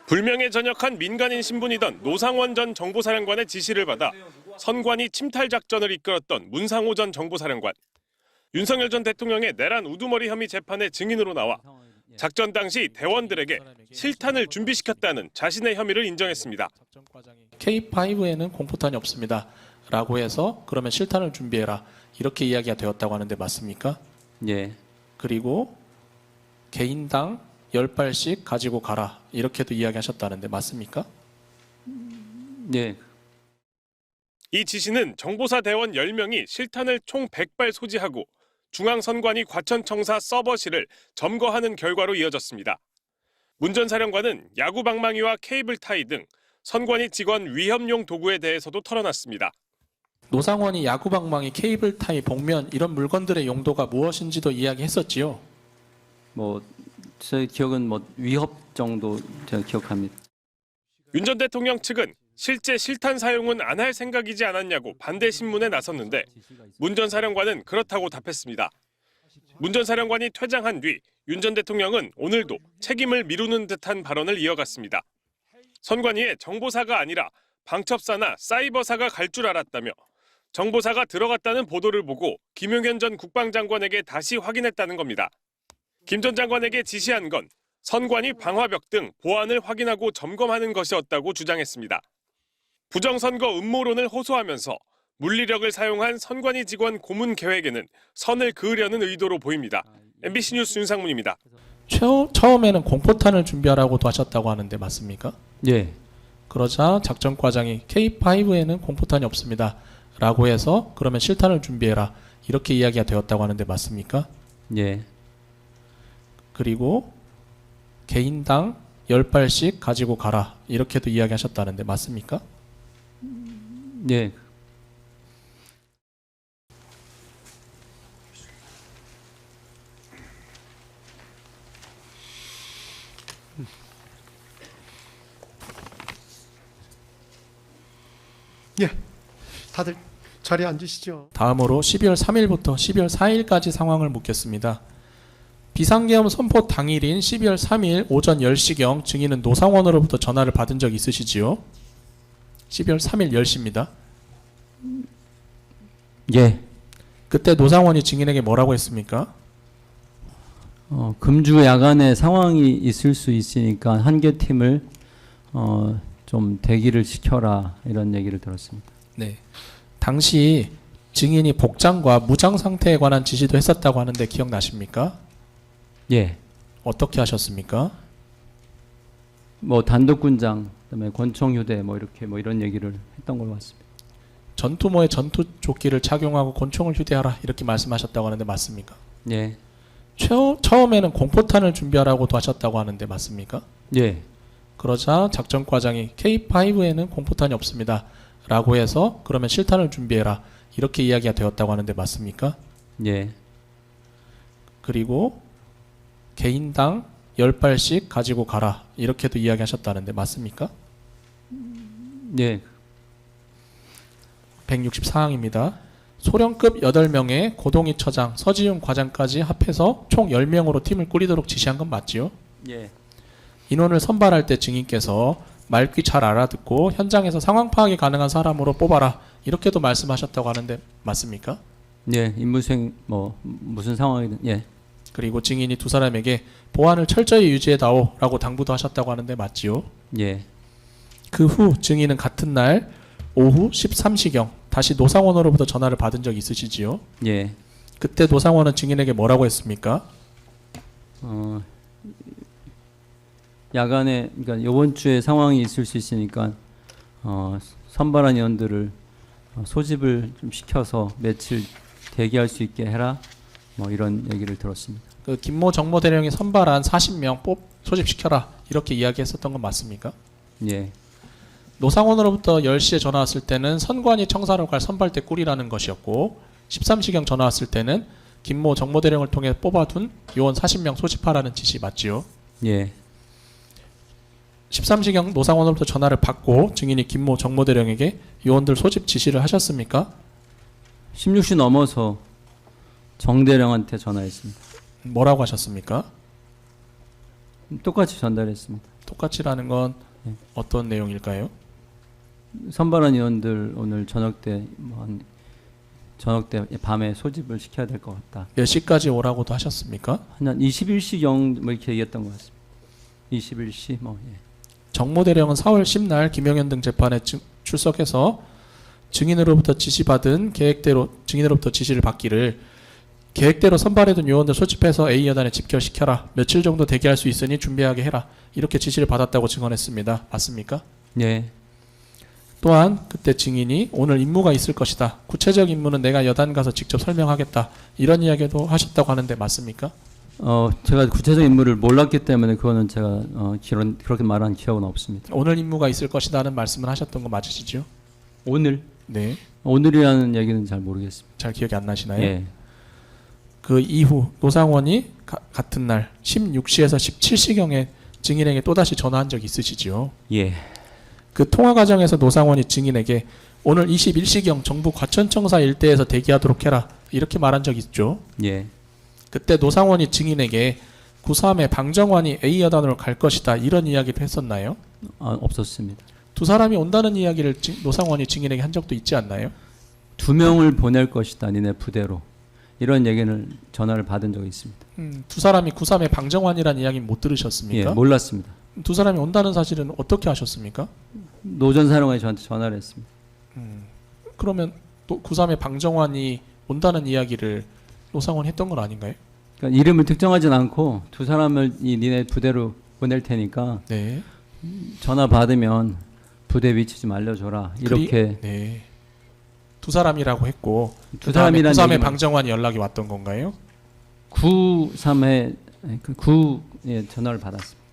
불명예 전역한 민간인 신분이던 노상원 전 정보사령관의 지시를 받아 선관위 침탈 작전을 이끌었던 문상호 전 정보사령관. 윤석열 전 대통령의 내란 우두머리 혐의 재판의 증인으로 나와 작전 당시 대원들에게 실탄을 준비시켰다는 자신의 혐의를 인정했습니다. K5에는 공포탄이 없습니다. 라고 해서 그러면 실탄을 준비해라. 이렇게 이야기가 되었다고 하는데 맞습니까? 예. 그리고 개인당 10발씩 가지고 가라. 이렇게도 이야기하셨다는데 맞습니까? 예. 이 지시는 정보사 대원 10명이 실탄을 총 100발 소지하고 중앙선관위 과천청사 서버실을 점거하는 결과로 이어졌습니다. 문 전 사령관은 야구방망이와 케이블 타이 등 선관위 직원 위협용 도구에 대해서도 털어놨습니다. 노상원이 야구방망이, 케이블 타이, 복면 이런 물건들의 용도가 무엇인지도 이야기했었지요. 제 기억은 위협 정도 제가 기억합니다. 윤 전 대통령 측은 실제 실탄 사용은 안 할 생각이지 않았냐고 반대 신문에 나섰는데 문 전 사령관은 그렇다고 답했습니다. 문 전 사령관이 퇴장한 뒤 윤 전 대통령은 오늘도 책임을 미루는 듯한 발언을 이어갔습니다. 선관위에 정보사가 아니라 방첩사나 사이버사가 갈 줄 알았다며 정보사가 들어갔다는 보도를 보고 김용현 전 국방장관에게 다시 확인했다는 겁니다. 김 전 장관에게 지시한 건 선관위 방화벽 등 보안을 확인하고 점검하는 것이었다고 주장했습니다. 부정선거 음모론을 호소하면서 물리력을 사용한 선관위 직원 고문 계획에는 선을 그으려는 의도로 보입니다. MBC 뉴스 윤상문입니다. 처음에는 공포탄을 준비하라고도 하셨다고 하는데 맞습니까? 예. 그러자 작전과장이 K5에는 공포탄이 없습니다. 라고 해서 그러면 실탄을 준비해라. 이렇게 이야기가 되었다고 하는데 맞습니까? 예. 그리고 개인당 10발씩 가지고 가라. 이렇게도 이야기하셨다는데 맞습니까? 예. 예, 다들 자리에 앉으시죠. 다음으로 12월 3일부터 12월 4일까지 상황을 묻겠습니다. 비상계엄 선포 당일인 12월 3일 오전 10시경 증인은 노상원으로부터 전화를 받은 적 있으시지요? 12월 3일 10시입니다. 예. 그때 노상원이 증인에게 뭐라고 했습니까? 금주 야간에 상황이 있을 수 있으니까 한 개 팀을 좀 대기를 시켜라 이런 얘기를 들었습니다. 네. 당시 증인이 복장과 무장 상태에 관한 지시도 했었다고 하는데 기억나십니까? 예. 어떻게 하셨습니까? 단독군장, 그다음에 권총휴대 이렇게 이런 얘기를 했던 걸로 봤습니다. 전투모에 전투조끼를 착용하고 권총을 휴대하라 이렇게 말씀하셨다고 하는데 맞습니까? 예. 처음에는 공포탄을 준비하라고도 하셨다고 하는데 맞습니까? 예. 그러자 작전과장이 K5에는 공포탄이 없습니다. 라고 해서 그러면 실탄을 준비해라. 이렇게 이야기가 되었다고 하는데 맞습니까? 예. 그리고 개인당 10발씩 가지고 가라. 이렇게도 이야기하셨다는데 맞습니까? 예. 164항입니다. 소령급 8명의 고동희 처장, 서지훈 과장까지 합해서 총 10명으로 팀을 꾸리도록 지시한 건 맞지요? 예. 인원을 선발할 때 증인께서 말귀 잘 알아듣고 현장에서 상황 파악이 가능한 사람으로 뽑아라. 이렇게도 말씀하셨다고 하는데 맞습니까? 예. 임무수행 무슨 상황이든 예. 그리고 증인이 두 사람에게 보안을 철저히 유지해다오 라고 당부도 하셨다고 하는데 맞지요? 예. 그 후 증인은 같은 날 오후 13시경 다시 노상원으로부터 전화를 받은 적 있으시지요? 예. 그때 노상원은 증인에게 뭐라고 했습니까? 야간에 그러니까 이번 주에 상황이 있을 수 있으니까 선발한 인원들을 소집을 좀 시켜서 며칠 대기할 수 있게 해라. 이런 얘기를 들었습니다. 그 김모 정모대령이 선발한 40명 소집시켜라 이렇게 이야기했었던 건 맞습니까? 예. 노상원으로부터 10시에 전화 왔을 때는 선관위 청사로 갈 선발대 꾸리라는 것이었고 13시경 전화 왔을 때는 김모 정모대령을 통해 뽑아둔 요원 40명 소집하라는 지시 맞지요? 예. 13시경 노상원으로부터 전화를 받고 증인이 김모 정모대령에게 요원들 소집 지시를 하셨습니까? 16시 넘어서 정대령한테 전화했습니다. 뭐라고 하셨습니까? 똑같이 전달했습니다. 똑같이라는 건 네. 어떤 내용일까요? 선발한 의원들 오늘 저녁 때 밤에 소집을 시켜야 될 것 같다. 몇 시까지 오라고도 하셨습니까? 한 21시경 뭐 이렇게 얘기했던 것 같습니다. 21시 뭐 예. 정모대령은 4월 10날 김영현 등 재판에 출석해서 증인으로부터 지시를 받기를 계획대로 선발해둔 요원들 소집해서 A 여단에 집결시켜라. 며칠 정도 대기할 수 있으니 준비하게 해라. 이렇게 지시를 받았다고 증언했습니다. 맞습니까? 예. 또한 그때 증인이 오늘 임무가 있을 것이다. 구체적 임무는 내가 여단 가서 직접 설명하겠다. 이런 이야기도 하셨다고 하는데 맞습니까? 제가 구체적 인물을 몰랐기 때문에 그거는 제가 그렇게 말한 기억은 없습니다. 오늘 임무가 있을 것이다는 말씀을 하셨던 거 맞으시죠? 오늘 네. 오늘이라는 얘기는 잘 모르겠습니다. 잘 기억이 안 나시나요? 예. 그 이후 노상원이 같은 날 16시에서 17시경에 증인에게 또다시 전화한 적이 있으시죠? 예. 그 통화 과정에서 노상원이 증인에게 오늘 21시경 정부 과천청사 일대에서 대기하도록 해라. 이렇게 말한 적이 있죠? 예. 그때 노상원이 증인에게 9.3의 방정환이 A 여단으로 갈 것이다. 이런 이야기를 했었나요? 없었습니다. 두 사람이 온다는 이야기를 노상원이 증인에게 한 적도 있지 않나요? 2명을 보낼 것이다. 니네 부대로. 이런 얘기를 전화를 받은 적이 있습니다. 두 사람이 9.3의 방정환이라는 이야기는 못 들으셨습니까? 예, 몰랐습니다. 두 사람이 온다는 사실은 어떻게 하셨습니까? 노전 사령관이 저한테 전화를 했습니다. 그러면 또 9.3의 방정환이 온다는 이야기를 노상원이 했던 건 아닌가요? 그러니까 이름을 특정하진 않고 두 사람을 니네 부대로 보낼 테니까 네. 전화 받으면 부대 위치 좀 알려줘라. 이렇게 네. 두 사람이라고 했고 두 사람이란 9.3의 얘기만- 방정환이 연락이 왔던 건가요? 9.3에 9에 전화를 받았습니다.